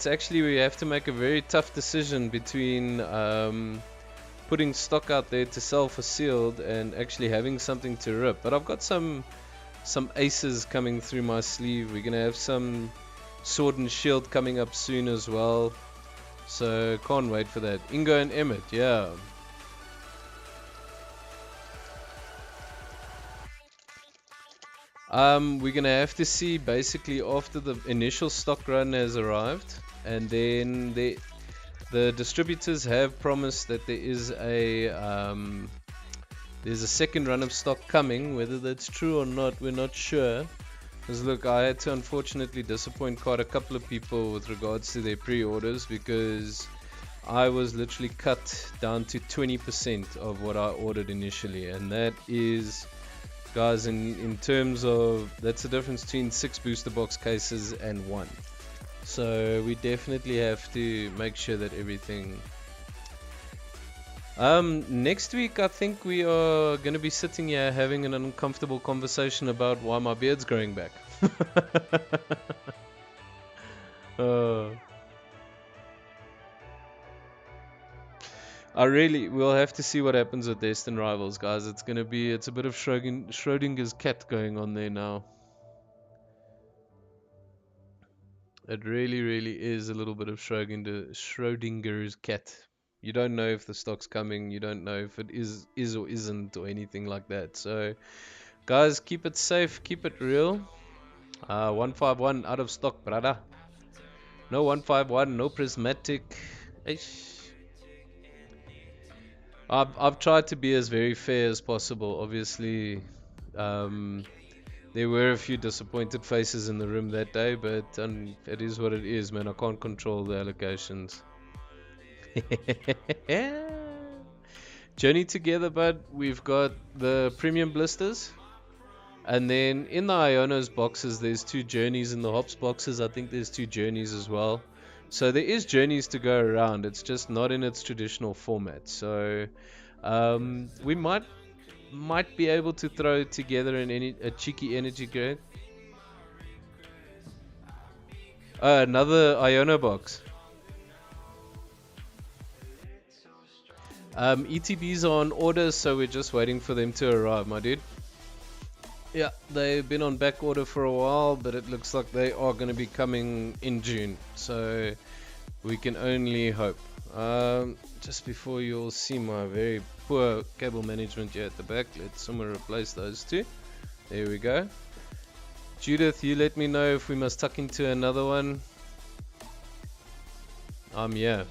Speaker 1: actually, we have to make a very tough decision between putting stock out there to sell for sealed and actually having something to rip. But I've got some aces coming through my sleeve. We're gonna have some Sword and Shield coming up soon as well, so can't wait for that. Ingo and Emmett, yeah. We're gonna have to see basically after the initial stock run has arrived, and then the distributors have promised that there is there's a second run of stock coming. Whether that's true or not, we're not sure. Because look, I had to unfortunately disappoint quite a couple of people with regards to their pre-orders, because I was literally cut down to 20% of what I ordered initially, and that is Guys, in terms of, that's the difference between 6 booster box cases and 1. So we definitely have to make sure that everything. Next week I think we are going to be sitting here having an uncomfortable conversation about why my beard's growing back. We'll have to see what happens with Destined Rivals, guys. It's a bit of Schrodinger's cat going on there now. It really is a little bit of Schrodinger's cat. You don't know if the stock's coming. You don't know if it is or isn't or anything like that. So, guys, keep it safe, keep it real. 151 out of stock, brother. No 151, no prismatic. Eish. I've tried to be as very fair as possible. Obviously, there were a few disappointed faces in the room that day, but it is what it is, man. I can't control the allocations. Journey together, bud. We've got the premium blisters. And then in the Iono's boxes, there's 2 journeys. In the Hops boxes, I think there's 2 journeys as well. So there is journeys to go around. It's just not in its traditional format. So we might be able to throw together a cheeky energy grade. Another Iono box. ETBs are on order, so we're just waiting for them to arrive, my dude. Yeah, they've been on back order for a while, but it looks like they are going to be coming in June. So we can only hope. Just before you'll see my very poor cable management here at the back, let someone replace those 2. There we go. Judith, you let me know if we must tuck into another one. Yeah.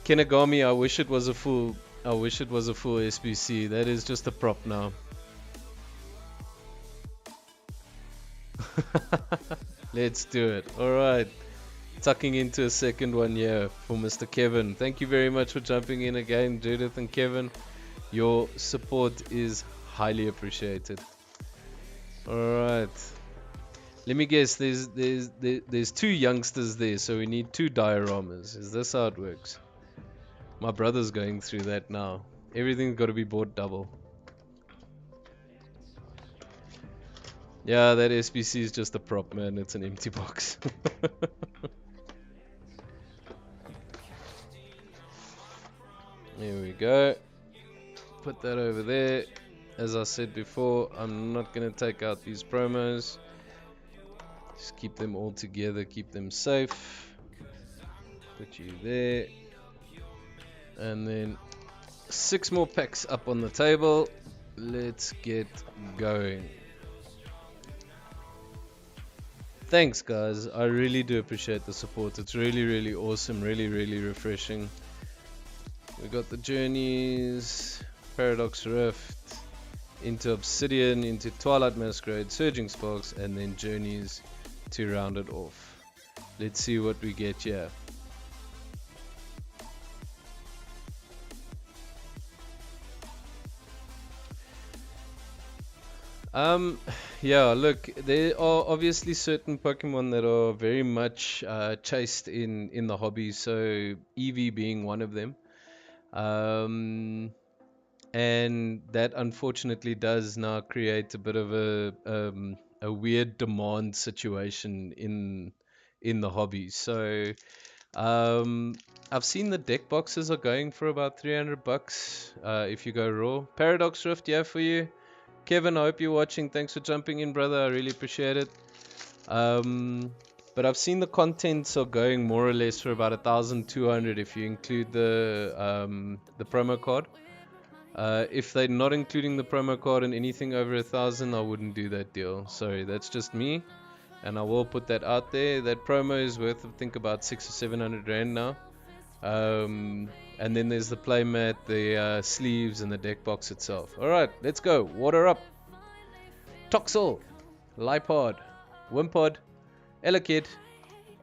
Speaker 1: Kenagami, I wish it was a full SBC. That is just a prop now. Let's do it. Alright. Tucking into a second one here for Mr. Kevin. Thank you very much for jumping in again, Judith and Kevin. Your support is highly appreciated. Alright. Let me guess, there's 2 youngsters there, so we need 2 dioramas. Is this how it works? My brother's going through that now. Everything's got to be bought double. Yeah, that SBC is just a prop, man. It's an empty box. There we go. Put that over there. As I said before, I'm not going to take out these promos. Just keep them all together, keep them safe. Put you there. And then 6 more packs up on the table. Let's get going. Thanks, guys. I really do appreciate the support. It's really awesome. Really refreshing. We got the journeys, Paradox Rift, into Obsidian, into Twilight Masquerade, Surging Sparks, and then journeys to round it off. Let's see what we get here. Yeah, look, there are obviously certain Pokemon that are very much chased in the hobby, so Eevee being one of them. And that unfortunately does now create a bit of a weird demand situation in the hobby. So I've seen the deck boxes are going for about $300 if you go raw. Paradox Rift, yeah, for you. Kevin, I hope you're watching. Thanks for jumping in, brother. I really appreciate it. But I've seen the contents are going more or less for about 1,200 if you include the promo card. If they're not including the promo card and anything over 1,000, I wouldn't do that deal. Sorry, that's just me, and I will put that out there. That promo is worth, I think, about 600 or 700 rand now. And then there's the playmat, the sleeves, and the deck box itself. Alright, let's go. Water up. Toxel, Lipod, Wimpod, Elekid,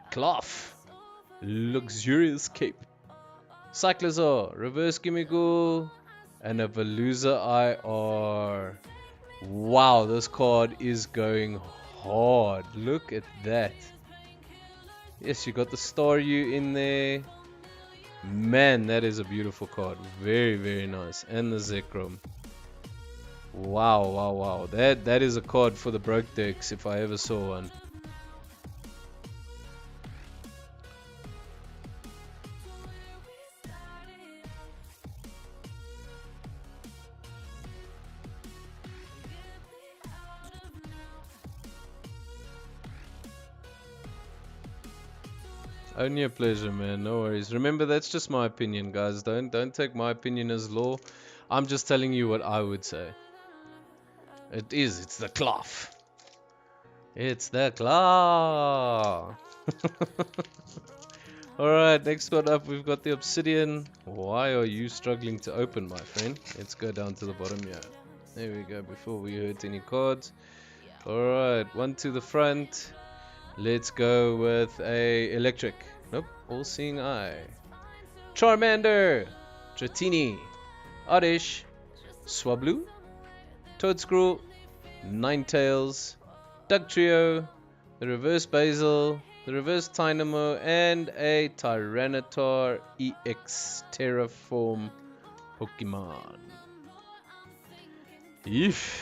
Speaker 1: Cloth, Luxurious Cape, Cyclosaur, Reverse Gimmighoul, and a Veluza IR. Wow, this card is going hard. Look at that. Yes, you got the Star U in there. Man, that is a beautiful card. Very, very nice. And the Zekrom. Wow, wow, wow. That is a card for the broke decks if I ever saw one. Only a pleasure, man. No worries. Remember, that's just my opinion, guys. Don't take my opinion as law. I'm just telling you what I would say. It is. It's the cloth. It's the claw. Alright, next one up, we've got the obsidian. Why are you struggling to open, my friend? Let's go down to the bottom here. There we go, before we hurt any cards. Alright, one to the front. Let's go with a electric. Nope, all-seeing eye. Charmander, Dratini, Oddish, Swablu, Toadscrew, Ninetales, Dugtrio, the reverse Basil, the reverse Tynamo, and a Tyranitar EX Terraform Pokemon. Eesh.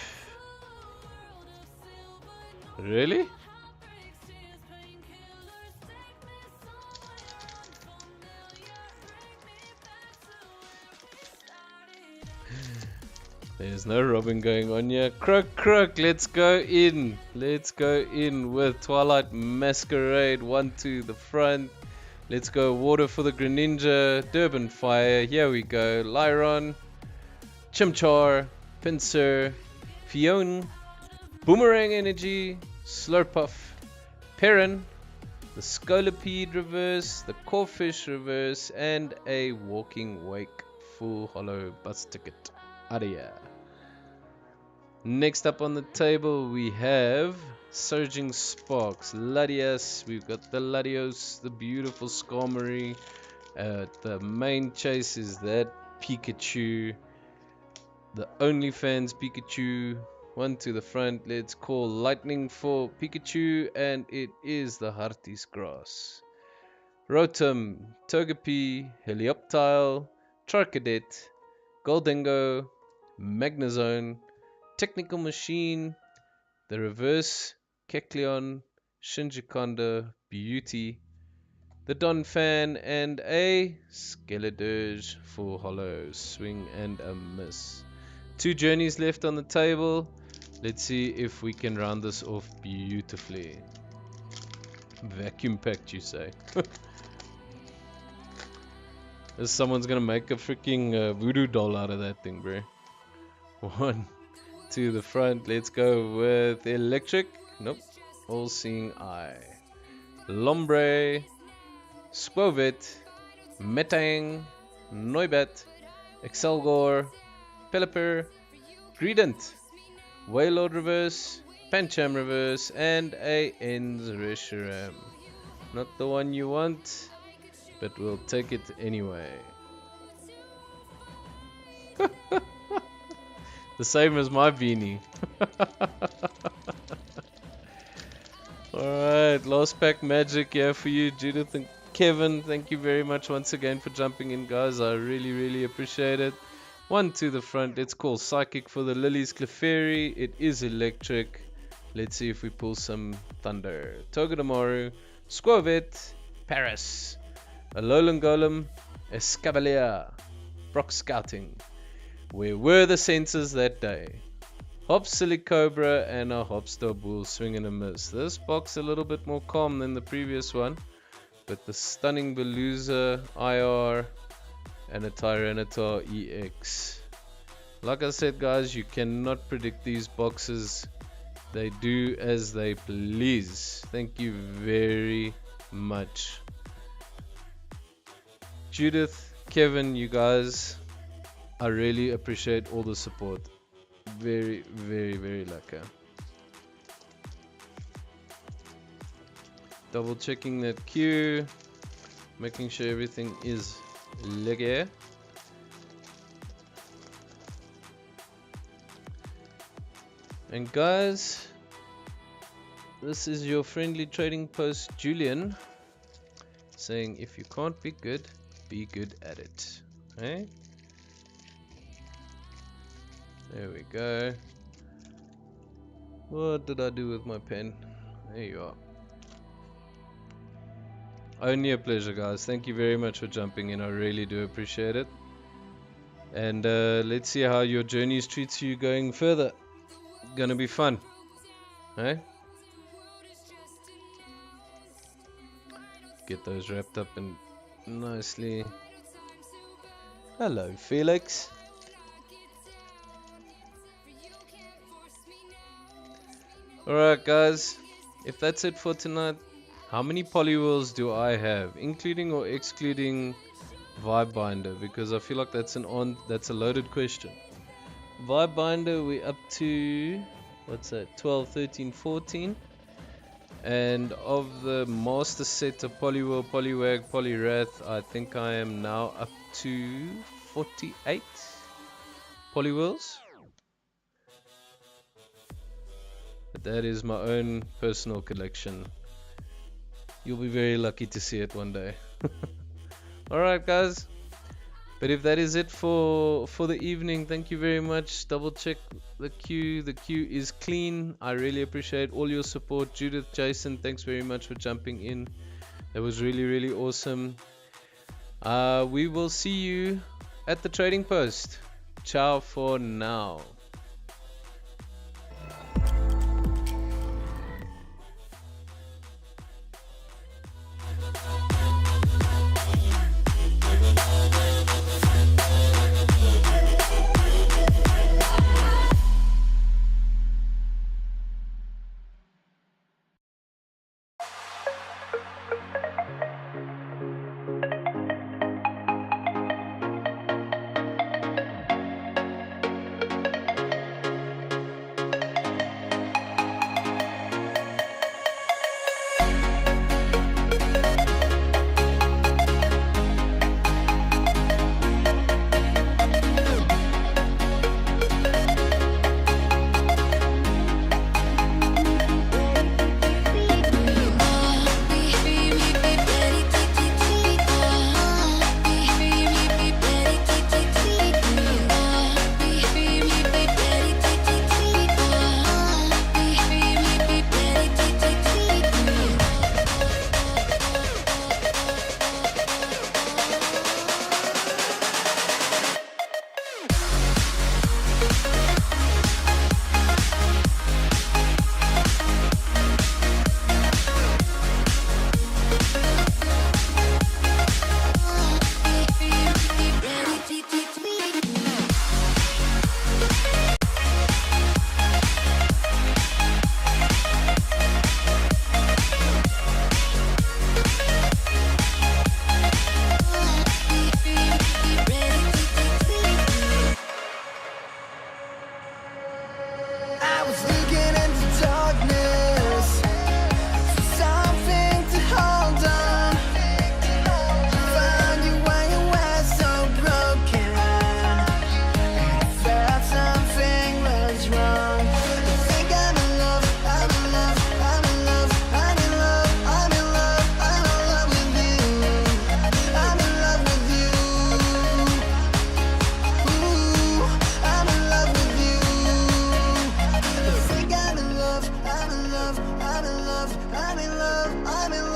Speaker 1: Really? There's no robbing going on here. Croak, let's go in. Let's go in with Twilight Masquerade. One to the front. Let's go water for the Greninja. Durban Fire. Here we go. Lyron. Chimchar. Pinsir. Fion. Boomerang Energy. Slurpuff. Perrin. The Scolipede reverse. The Corphish reverse. And a Walking Wake full hollow bus ticket. Out of here. Next up on the table we have Surging Sparks, Latias, we've got the Latios, the beautiful Skarmory. The main chase is that Pikachu, the OnlyFans Pikachu. One to the front, let's call Lightning for Pikachu, and it is the Hearty's Grass. Rotom, Togepi, Helioptile, Charcadet, Goldengo, Magnezone, Technical Machine, the reverse Kecleon, Shinjikonda, Beauty, the Donphan, and a Skeledirge full hollow, swing and a miss. 2 journeys left on the table. Let's see if we can round this off beautifully. Vacuum packed, you say? Someone's gonna make a freaking voodoo doll out of that thing, bro. 1 to the front. Let's go with electric. Nope. All-seeing eye. Lombre, Squovit, Metang, Noibat, Excelgor, Pelipper, Greedent, Wailord reverse, Pancham reverse, and a Enzreshiram. Not the one you want, but we'll take it anyway. The same as my beanie. Alright, last pack magic here for you, Judith and Kevin. Thank you very much once again for jumping in, guys. I really appreciate it. 1 to the front. Let's call Psychic for the Lilies Clefairy. It is electric. Let's see if we pull some thunder. Togedemaru, Squovit, Paris, Alolan Golem, Escavalier, Brock Scouting. Where were the sensors that day? Hop Silly Cobra and a Hopstar Bull, swing and a miss. This box a little bit more calm than the previous one, but the stunning Veluza IR and a Tyranitar EX. Like I said, guys, you cannot predict these boxes. They do as they please. Thank you very much. Judith, Kevin, you guys, I really appreciate all the support. Very lucky. Double checking that queue, making sure everything is leggy. And guys, this is your friendly trading post Julian saying if you can't be good at it. Okay? There we go. What did I do with my pen? There you are. Only a pleasure, guys. Thank you very much for jumping in. I really do appreciate it. And let's see how your journeys treats you going further. Gonna be fun. Hey? Get those wrapped up and nicely. Hello, Felix. Alright, guys. If that's it for tonight, how many polywheels do I have, including or excluding Vibe Binder? Because I feel like that's a loaded question. Vibe Binder, we're up to, what's that, 12, 13, 14. And of the master set of Polywheel, Polywag, Polyrath, I think I am now up to 48 polywheels. But that is my own personal collection. You'll be very lucky to see it one day. Alright, guys. But if that is it for the evening, thank you very much. Double check the queue. The queue is clean. I really appreciate all your support. Judith, Jason, thanks very much for jumping in. That was really, really awesome. We will see you at the trading post. Ciao for now.
Speaker 2: I'm in love,